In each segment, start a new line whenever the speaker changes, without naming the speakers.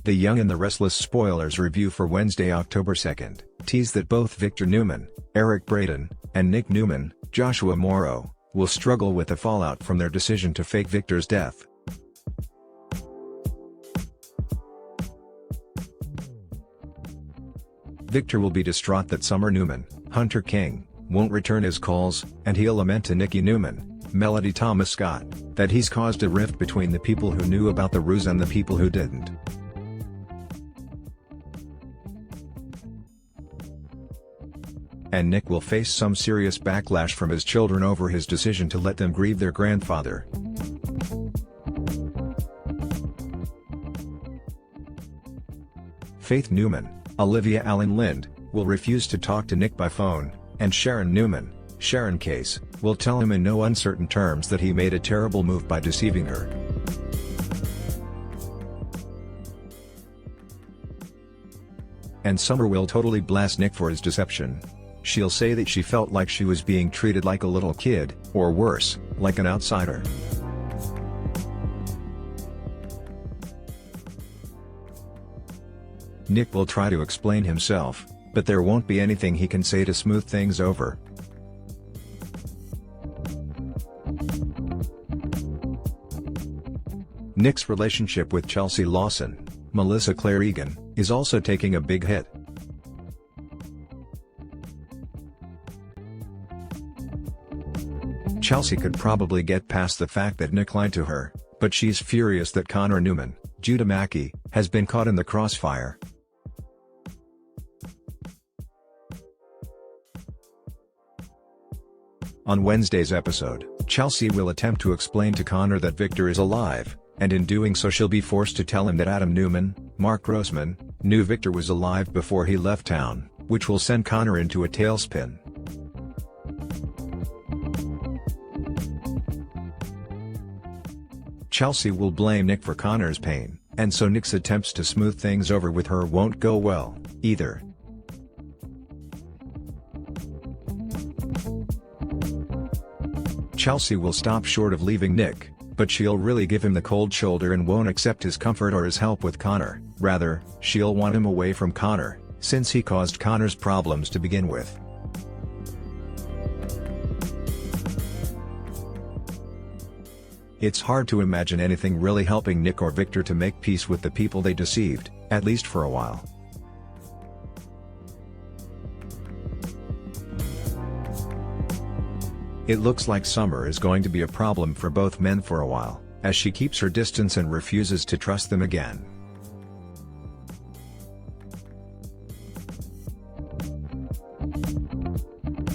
The Young and the Restless spoilers review for Wednesday, October 2nd, tease that both Victor Newman, Eric Braeden, and Nick Newman, Joshua Morrow, will struggle with the fallout from their decision to fake Victor's death. Victor will be distraught that Summer Newman, Hunter King, won't return his calls, and he'll lament to Nikki Newman, Melody Thomas Scott, that he's caused a rift between the people who knew about the ruse and the people who didn't. And Nick will face some serious backlash from his children over his decision to let them grieve their grandfather. Faith Newman, Olivia Allen Lind, will refuse to talk to Nick by phone, and Sharon Newman, Sharon Case, will tell him in no uncertain terms that he made a terrible move by deceiving her. And Summer will totally blast Nick for his deception. She'll say that she felt like she was being treated like a little kid, or worse, like an outsider. Nick will try to explain himself, but there won't be anything he can say to smooth things over. Nick's relationship with Chelsea Lawson, Melissa Claire Egan, is also taking a big hit. Chelsea could probably get past the fact that Nick lied to her, but she's furious that Connor Newman, Judah Mackey, has been caught in the crossfire. On Wednesday's episode, Chelsea will attempt to explain to Connor that Victor is alive, and in doing so she'll be forced to tell him that Adam Newman, Mark Grossman, knew Victor was alive before he left town, which will send Connor into a tailspin. Chelsea will blame Nick for Connor's pain, and so Nick's attempts to smooth things over with her won't go well, either. Chelsea will stop short of leaving Nick, but she'll really give him the cold shoulder and won't accept his comfort or his help with Connor. Rather, she'll want him away from Connor, since he caused Connor's problems to begin with. It's hard to imagine anything really helping Nick or Victor to make peace with the people they deceived, at least for a while. It looks like Summer is going to be a problem for both men for a while, as she keeps her distance and refuses to trust them again.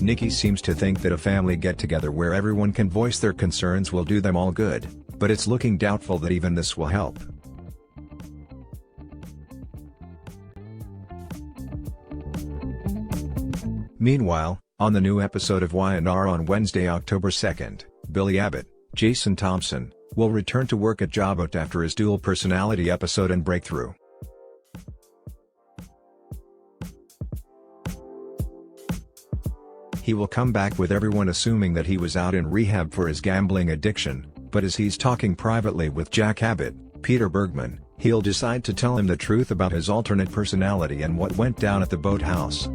Nikki seems to think that a family get-together where everyone can voice their concerns will do them all good, but it's looking doubtful that even this will help. Meanwhile, on the new episode of Y&R on Wednesday, October 2nd, Billy Abbott, Jason Thompson, will return to work at Jabot after his dual personality episode and breakthrough. He will come back with everyone assuming that he was out in rehab for his gambling addiction, but as he's talking privately with Jack Abbott, Peter Bergman, he'll decide to tell him the truth about his alternate personality and what went down at the boathouse.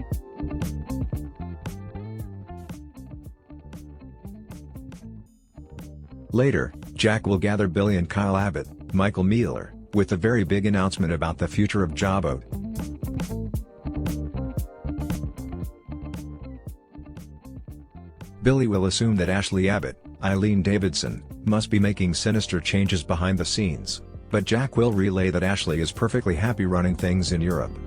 Later, Jack will gather Billy and Kyle Abbott, Michael Mealer, with a very big announcement about the future of Jabot. Billy will assume that Ashley Abbott, Eileen Davidson, must be making sinister changes behind the scenes, but Jack will relay that Ashley is perfectly happy running things in Europe.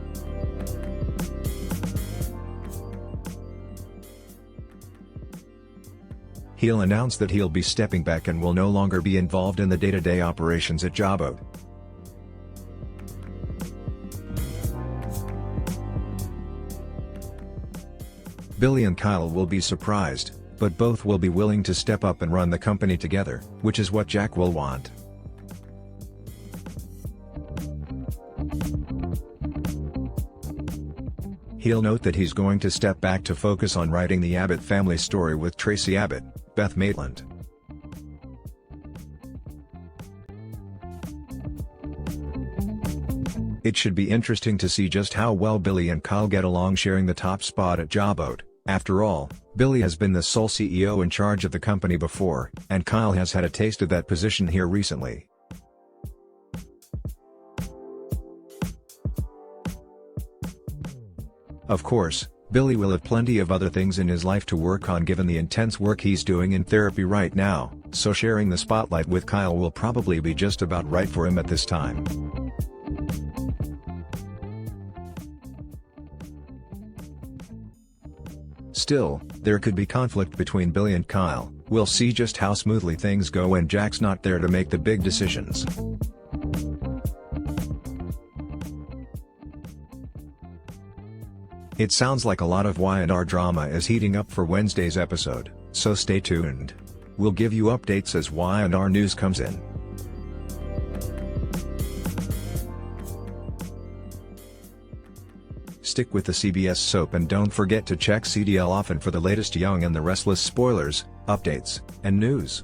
He'll announce that he'll be stepping back and will no longer be involved in the day-to-day operations at Jabot. Billy and Kyle will be surprised, but both will be willing to step up and run the company together, which is what Jack will want. He'll note that he's going to step back to focus on writing the Abbott family story with Tracy Abbott, Beth Maitland. It should be interesting to see just how well Billy and Kyle get along sharing the top spot at Jabot. After all, Billy has been the sole CEO in charge of the company before, and Kyle has had a taste of that position here recently. Of course, Billy will have plenty of other things in his life to work on given the intense work he's doing in therapy right now, so sharing the spotlight with Kyle will probably be just about right for him at this time. Still, there could be conflict between Billy and Kyle. We'll see just how smoothly things go when Jack's not there to make the big decisions. It sounds like a lot of Y&R drama is heating up for Wednesday's episode, so stay tuned. We'll give you updates as Y&R news comes in. Stick with the CBS soap and don't forget to check CDL often for the latest Young and the Restless spoilers, updates, and news.